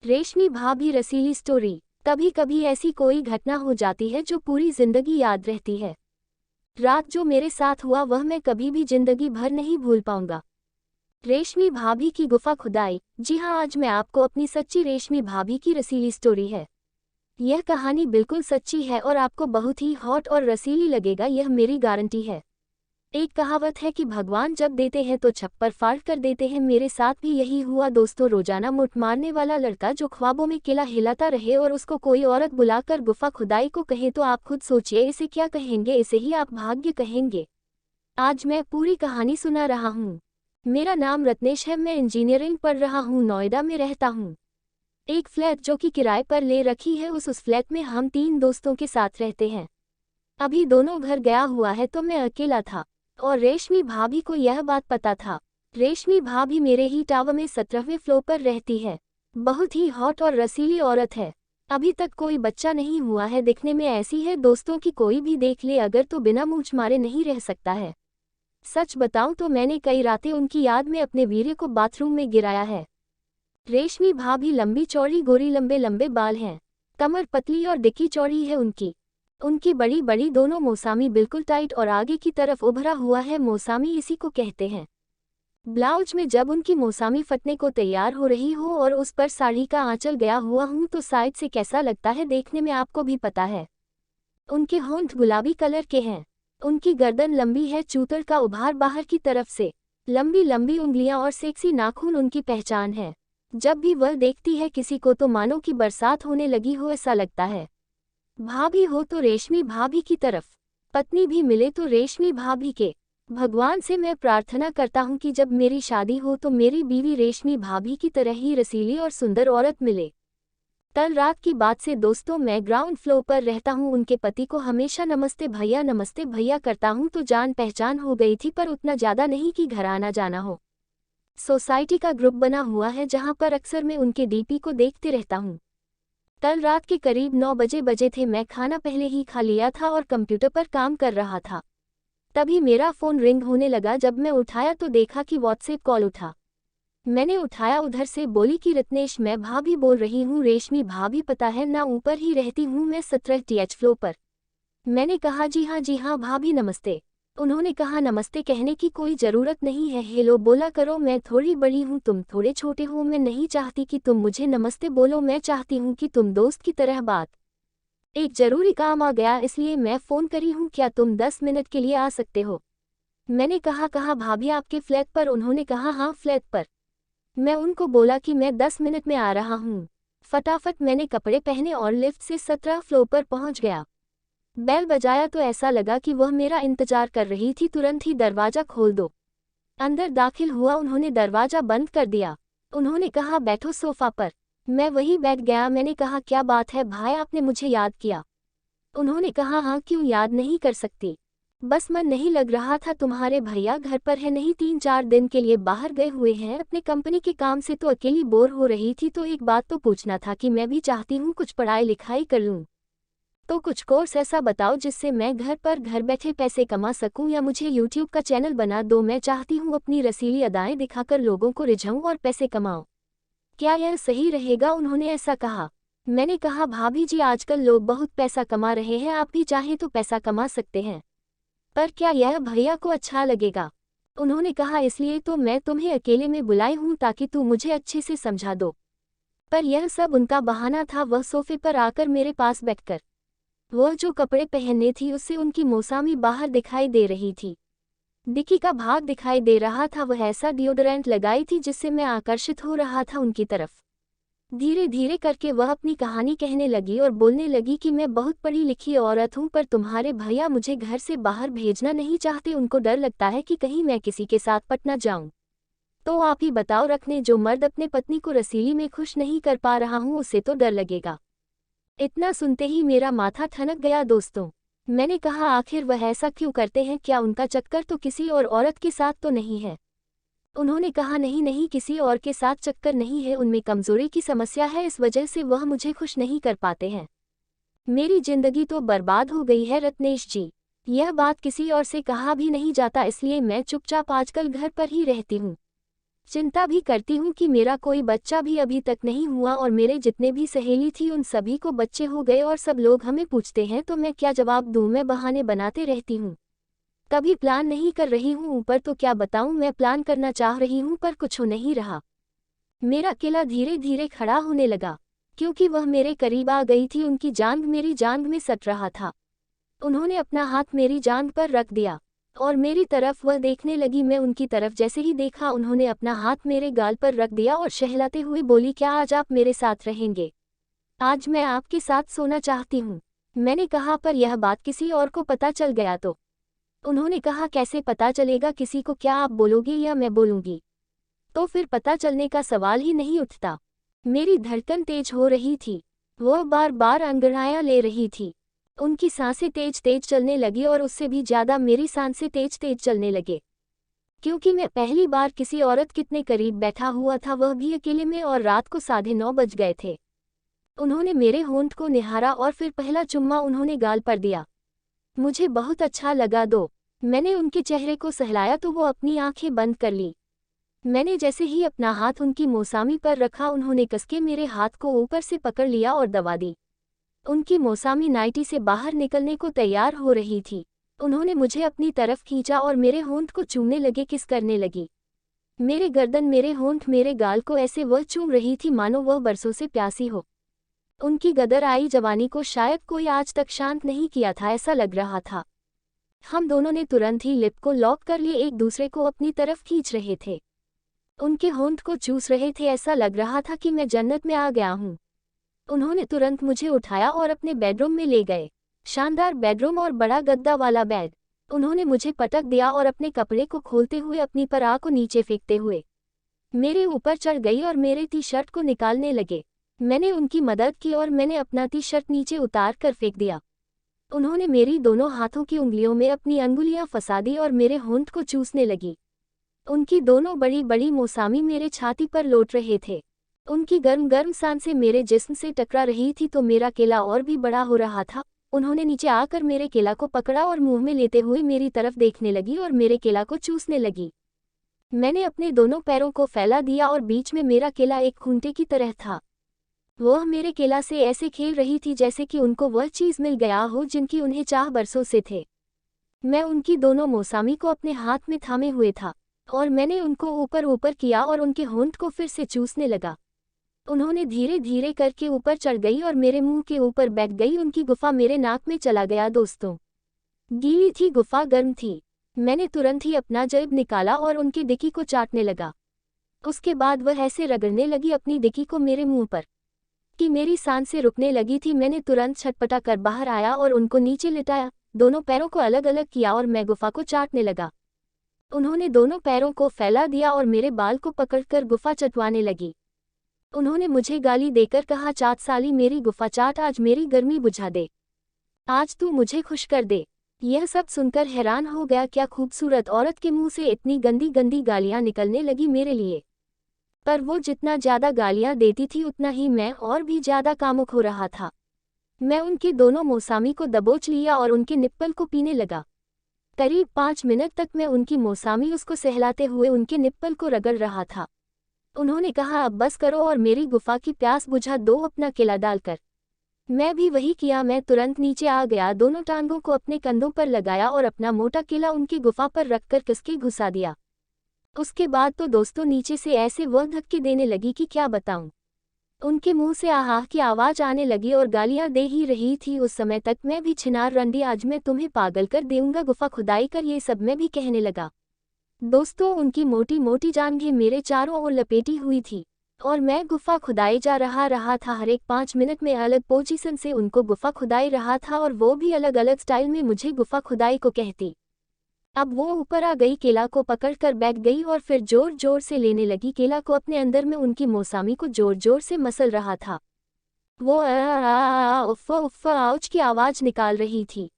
रेशमी भाभी रसीली स्टोरी। कभी कभी ऐसी कोई घटना हो जाती है जो पूरी जिंदगी याद रहती है। रात जो मेरे साथ हुआ वह मैं कभी भी जिंदगी भर नहीं भूल पाऊंगा। रेशमी भाभी की गुफा खुदाई। जी हाँ, आज मैं आपको अपनी सच्ची रेशमी भाभी की रसीली स्टोरी है। यह कहानी बिल्कुल सच्ची है और आपको बहुत ही हॉट और रसीली लगेगा, यह मेरी गारंटी है। एक कहावत है कि भगवान जब देते हैं तो छप्पर फाड़ कर देते हैं। मेरे साथ भी यही हुआ दोस्तों। रोजाना मुठ मारने वाला लड़का जो ख्वाबों में किला हिलाता रहे और उसको कोई औरत बुलाकर गुफा खुदाई को कहे तो आप खुद सोचिए इसे क्या कहेंगे। इसे ही आप भाग्य कहेंगे। आज मैं पूरी कहानी सुना रहा हूँ। मेरा नाम रत्नेश है, मैं इंजीनियरिंग पढ़ रहा हूँ, नोएडा में रहता हूँ। एक फ्लैट जो कि किराए पर ले रखी है, उस फ्लैट में हम 3 दोस्तों के साथ रहते हैं। अभी दोनों घर गया हुआ है तो मैं अकेला था और रेशमी भाभी को यह बात पता था। रेशमी भाभी मेरे ही टावर में 17वें फ्लोर पर रहती है। बहुत ही हॉट और रसीली औरत है। अभी तक कोई बच्चा नहीं हुआ है, दिखने में ऐसी है दोस्तों की कोई भी देख ले अगर तो बिना मूंछ मारे नहीं रह सकता है। सच बताऊं तो मैंने कई रातें उनकी याद में अपने वीर्य को बाथरूम में गिराया है। रेशमी भाभी लंबी चौड़ी गोरी, लंबे लंबे बाल हैं, कमर पतली और डिक्की चौड़ी है उनकी बड़ी बड़ी दोनों मौसामी बिल्कुल टाइट और आगे की तरफ उभरा हुआ है। मौसामी इसी को कहते हैं। ब्लाउज में जब उनकी मौसामी फटने को तैयार हो रही हो और उस पर साड़ी का आंचल गया हुआ हूं तो साइड से कैसा लगता है देखने में आपको भी पता है। उनके होंठ गुलाबी कलर के हैं। उनकी गर्दन लंबी है, चूतर का उभार बाहर की तरफ से, लंबी लंबी उंगलियां और सेक्सी नाखून उनकी पहचान है। जब भी वह देखती है किसी को तो मानो कि बरसात होने लगी हो ऐसा लगता है। भाभी हो तो रेशमी भाभी की तरफ, पत्नी भी मिले तो रेशमी भाभी के। भगवान से मैं प्रार्थना करता हूँ कि जब मेरी शादी हो तो मेरी बीवी रेशमी भाभी की तरह ही रसीली और सुंदर औरत मिले। कल रात की बात से दोस्तों, मैं ग्राउंड फ्लोर पर रहता हूँ। उनके पति को हमेशा नमस्ते भैया करता हूँ तो जान पहचान हो गई थी, पर उतना ज्यादा नहीं कि घर आना जाना हो। सोसाइटी का ग्रुप बना हुआ है जहाँ पर अक्सर मैं उनके डीपी को देखते रहता हूँ। कल रात के करीब 9 बजे थे। मैं खाना पहले ही खा लिया था और कंप्यूटर पर काम कर रहा था। तभी मेरा फ़ोन रिंग होने लगा। जब मैं उठाया तो देखा कि व्हाट्सएप कॉल उठा। मैंने उठाया, उधर से बोली कि रत्नेश, मैं भाभी बोल रही हूँ। रेशमी भाभी पता है ना, ऊपर ही रहती हूँ मैं, 17th फ्लोर पर। मैंने कहा जी हाँ भाभी नमस्ते। उन्होंने कहा नमस्ते कहने की कोई ज़रूरत नहीं है, हेलो बोला करो। मैं थोड़ी बड़ी हूँ, तुम थोड़े छोटे हो। मैं नहीं चाहती कि तुम मुझे नमस्ते बोलो, मैं चाहती हूँ कि तुम दोस्त की तरह बात। एक ज़रूरी काम आ गया इसलिए मैं फ़ोन करी हूँ, क्या तुम 10 मिनट के लिए आ सकते हो? मैंने कहा भाभी आपके फ्लैट पर? उन्होंने कहा हाँ फ्लैट पर। मैं उनको बोला कि मैं 10 मिनट में आ रहा हूँ। फटाफट मैंने कपड़े पहने और लिफ्ट से 17 फ्लोर पर पहुँच गया। बेल बजाया तो ऐसा लगा कि वह मेरा इंतजार कर रही थी। तुरंत ही दरवाज़ा खोल दो। अंदर दाखिल हुआ, उन्होंने दरवाज़ा बंद कर दिया। उन्होंने कहा बैठो सोफ़ा पर। मैं वहीं बैठ गया। मैंने कहा क्या बात है भाई, आपने मुझे याद किया? उन्होंने कहा हाँ, क्यों याद नहीं कर सकती, बस मन नहीं लग रहा था। तुम्हारे भैया घर पर है नहीं, 3-4 दिन के लिए बाहर गए हुए हैं अपने कंपनी के काम से, तो अकेली बोर हो रही थी। तो एक बात तो पूछना था कि मैं भी चाहती हूँ कुछ पढ़ाई लिखाई कर लूँ, तो कुछ कोर्स ऐसा बताओ जिससे मैं घर बैठे पैसे कमा सकूं, या मुझे यूट्यूब का चैनल बना दो। मैं चाहती हूं अपनी रसीली अदाएं दिखाकर लोगों को रिझाऊं और पैसे कमाऊं। क्या यह सही रहेगा? उन्होंने ऐसा कहा। मैंने कहा भाभी जी, आजकल लोग बहुत पैसा कमा रहे हैं, आप भी चाहें तो पैसा कमा सकते हैं, पर क्या यह भैया को अच्छा लगेगा? उन्होंने कहा इसलिए तो मैं तुम्हें अकेले में बुलाई हूँ ताकि तू मुझे अच्छे से समझा दो। पर यह सब उनका बहाना था। वह सोफे पर आकर मेरे पास बैठकर, वह जो कपड़े पहनने थी उससे उनकी मौसामी बाहर दिखाई दे रही थी, डिक्की का भाग दिखाई दे रहा था। वह ऐसा डिओडोरेंट लगाई थी जिससे मैं आकर्षित हो रहा था उनकी तरफ। धीरे धीरे करके वह अपनी कहानी कहने लगी और बोलने लगी कि मैं बहुत पढ़ी लिखी औरत हूँ, पर तुम्हारे भैया मुझे घर से बाहर भेजना नहीं चाहते। उनको डर लगता है कि कहीं मैं किसी के साथ पट न जाऊँ। तो आप ही बताओ, रखने जो मर्द अपने पत्नी को रसीली में खुश नहीं कर पा रहा हूँ, उससे तो डर लगेगा। इतना सुनते ही मेरा माथा ठनक गया दोस्तों। मैंने कहा आखिर वह ऐसा क्यों करते हैं? क्या उनका चक्कर तो किसी और औरत के साथ तो नहीं है? उन्होंने कहा नहीं, किसी और के साथ चक्कर नहीं है, उनमें कमजोरी की समस्या है, इस वजह से वह मुझे खुश नहीं कर पाते हैं। मेरी जिंदगी तो बर्बाद हो गई है रत्नेश जी। यह बात किसी और से कहा भी नहीं जाता, इसलिए मैं चुपचाप आजकल घर पर ही रहती हूँ। चिंता भी करती हूँ कि मेरा कोई बच्चा भी अभी तक नहीं हुआ और मेरे जितने भी सहेली थी उन सभी को बच्चे हो गए और सब लोग हमें पूछते हैं तो मैं क्या जवाब दूँ। मैं बहाने बनाते रहती हूँ। कभी प्लान नहीं कर रही हूँ ऊपर तो क्या बताऊँ, मैं प्लान करना चाह रही हूँ पर कुछ हो नहीं रहा। मेरा केला धीरे धीरे खड़ा होने लगा क्योंकि वह मेरे करीब आ गई थी। उनकी जांघ मेरी जांघ में सट रहा था। उन्होंने अपना हाथ मेरी जांघ पर रख दिया और मेरी तरफ वह देखने लगी। मैं उनकी तरफ जैसे ही देखा उन्होंने अपना हाथ मेरे गाल पर रख दिया और शहलाते हुए बोली, क्या आज आप मेरे साथ रहेंगे? आज मैं आपके साथ सोना चाहती हूँ। मैंने कहा, पर यह बात किसी और को पता चल गया तो? उन्होंने कहा, कैसे पता चलेगा किसी को? क्या आप बोलोगे या मैं बोलूँगी? तो फिर पता चलने का सवाल ही नहीं उठता। मेरी धड़कन तेज हो रही थी। वह बार बार अंगड़ाइयाँ ले रही थी। उनकी सांसें तेज तेज चलने लगी और उससे भी ज्यादा मेरी सांसें तेज तेज चलने लगे क्योंकि मैं पहली बार किसी औरत कितने करीब बैठा हुआ था, वह भी अकेले में, और रात को 9:30 बज गए थे। उन्होंने मेरे होंठ को निहारा और फिर पहला चुम्मा उन्होंने गाल पर दिया। मुझे बहुत अच्छा लगा। मैंने उनके चेहरे को सहलाया तो वो अपनी आंखें बंद कर ली। मैंने जैसे ही अपना हाथ उनकी मौसामी पर रखा उन्होंने कसके मेरे हाथ को ऊपर से पकड़ लिया और दबा दी। उनकी मौसामी नाइटी से बाहर निकलने को तैयार हो रही थी। उन्होंने मुझे अपनी तरफ खींचा और मेरे होंठ को चूमने लगे, किस करने लगी। मेरे गर्दन, मेरे होंठ, मेरे गाल को ऐसे वह चूम रही थी मानो वह बरसों से प्यासी हो। उनकी गदर आई जवानी को शायद कोई आज तक शांत नहीं किया था, ऐसा लग रहा था। हम दोनों ने तुरंत ही लिप को लॉक कर लिए, एक दूसरे को अपनी तरफ खींच रहे थे। उनके होंठ को चूस रहे थे। ऐसा लग रहा था कि मैं जन्नत में आ गया हूँ। उन्होंने तुरंत मुझे उठाया और अपने बेडरूम में ले गए। शानदार बेडरूम और बड़ा गद्दा वाला बेड। उन्होंने मुझे पटक दिया और अपने कपड़े को खोलते हुए अपनी परा को नीचे फेंकते हुए मेरे ऊपर चढ़ गई और मेरे टी शर्ट को निकालने लगे। मैंने उनकी मदद की और मैंने अपना टी शर्ट नीचे उतार कर फेंक दिया। उन्होंने मेरी दोनों हाथों की उंगलियों में अपनी अंगुलियां फंसा दी और मेरे होंठ को चूसने लगी। उनकी दोनों बड़ी बड़ी मौसामी मेरे छाती पर लौट रहे थे। उनकी गर्म गर्म सांसें मेरे जिस्म से टकरा रही थी तो मेरा केला और भी बड़ा हो रहा था। उन्होंने नीचे आकर मेरे केला को पकड़ा और मुंह में लेते हुए मेरी तरफ देखने लगी और मेरे केला को चूसने लगी। मैंने अपने दोनों पैरों को फैला दिया और बीच में मेरा केला एक खूंटे की तरह था। वह मेरे केला से ऐसे खेल रही थी जैसे कि उनको वह चीज़ मिल गया हो जिनकी उन्हें चाह बरसों से थे। मैं उनकी दोनों मौसामी को अपने हाथ में थामे हुए था और मैंने उनको ऊपर ऊपर किया और उनके होंठ को फिर से चूसने लगा। उन्होंने धीरे धीरे करके ऊपर चढ़ गई और मेरे मुंह के ऊपर बैठ गई। उनकी गुफा मेरे नाक में चला गया। दोस्तों, गीली थी गुफा, गर्म थी। मैंने तुरंत ही अपना जेब निकाला और उनकी डिक्की को चाटने लगा। उसके बाद वह ऐसे रगड़ने लगी अपनी डिक्की को मेरे मुंह पर कि मेरी सांसें रुकने लगी थी। मैंने तुरंत छटपटा कर बाहर आया और उनको नीचे लिटाया, दोनों पैरों को अलग अलग किया और मैं गुफा को चाटने लगा। उन्होंने दोनों पैरों को फैला दिया और मेरे बाल को पकड़कर गुफा चटवाने लगी। उन्होंने मुझे गाली देकर कहा, चाट साली, मेरी गुफा चाट, आज मेरी गर्मी बुझा दे, आज तू मुझे खुश कर दे। यह सब सुनकर हैरान हो गया, क्या खूबसूरत औरत के मुंह से इतनी गंदी गंदी गालियां निकलने लगी मेरे लिए। पर वो जितना ज्यादा गालियां देती थी उतना ही मैं और भी ज्यादा कामुक हो रहा था। मैं उनके दोनों मौसामी को दबोच लिया और उनके निप्पल को पीने लगा। करीब 5 मिनट तक मैं उनकी मौसामी उसको सहलाते हुए उनके निप्पल को रगड़ रहा था। उन्होंने कहा, अब बस करो और मेरी गुफा की प्यास बुझा दो अपना केला डालकर। मैं भी वही किया। मैं तुरंत नीचे आ गया, दोनों टांगों को अपने कंधों पर लगाया और अपना मोटा केला उनकी गुफा पर रखकर कसके घुसा दिया। उसके बाद तो दोस्तों नीचे से ऐसे वह धक्के देने लगी कि क्या बताऊं। उनके मुंह से आहा की आवाज आने लगी और गालियां दे ही रही थी। उस समय तक मैं भी छिनार रंडी, आज मैं तुम्हें पागल कर दूंगा, गुफा खुदाई कर, ये सब मैं भी कहने लगा। दोस्तों, उनकी मोटी मोटी जांघें मेरे चारों ओर लपेटी हुई थी और मैं गुफा खुदाई जा रहा था। हर एक 5 मिनट में अलग पोजीशन से उनको गुफा खुदाई रहा था और वो भी अलग अलग स्टाइल में मुझे गुफा खुदाई को कहती। अब वो ऊपर आ गई, केला को पकड़कर बैठ गई और फिर जोर जोर से लेने लगी केला को अपने अंदर में। उनकी मौसामी को जोर जोर से मसल रहा था। वो उफ़्फ़ा उफ़्फ़ा आउच की आवाज निकाल रही थी।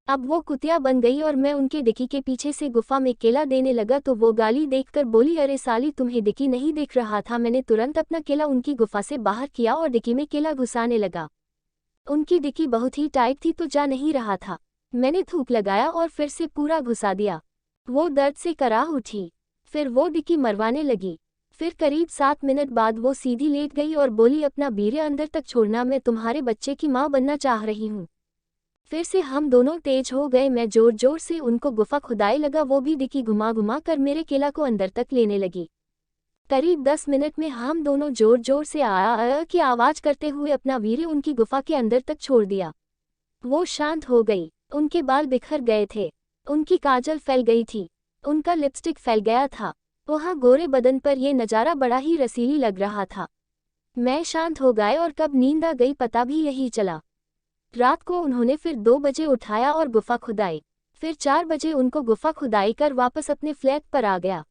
अब वो कुतिया बन गई और मैं उनके डिक्की के पीछे से गुफा में केला देने लगा तो वो गाली देखकर बोली, अरे साली, तुम्हें डिक्की नहीं दिख रहा था? मैंने तुरंत अपना केला उनकी गुफा से बाहर किया और डिक्की में केला घुसाने लगा। उनकी डिक्की बहुत ही टाइट थी तो जा नहीं रहा था। मैंने थूक लगाया और फिर से पूरा घुसा दिया। वो दर्द से कराह उठी। फिर वो डिक्की मरवाने लगी। फिर करीब 7 मिनट बाद वो सीधी लेट गई और बोली, अपना वीर्य अंदर तक छोड़ना, मैं तुम्हारे बच्चे की माँ बनना चाह रही हूँ। फिर से हम दोनों तेज हो गए। मैं जोर जोर से उनको गुफा खुदाई लगा, वो भी डिक्की घुमा घुमा कर मेरे केला को अंदर तक लेने लगी। करीब 10 मिनट में हम दोनों जोर जोर से आ की आवाज करते हुए अपना वीर्य उनकी गुफा के अंदर तक छोड़ दिया। वो शांत हो गई। उनके बाल बिखर गए थे, उनकी काजल फैल गई थी, उनका लिपस्टिक फैल गया था। वहाँ गोरे बदन पर यह नज़ारा बड़ा ही रसीली लग रहा था। मैं शांत हो गए और कब नींद आ गई पता भी यही चला। रात को उन्होंने फिर 2 बजे उठाया और गुफा खुदाई। फिर 4 बजे उनको गुफा खुदाई कर वापस अपने फ्लैट पर आ गया।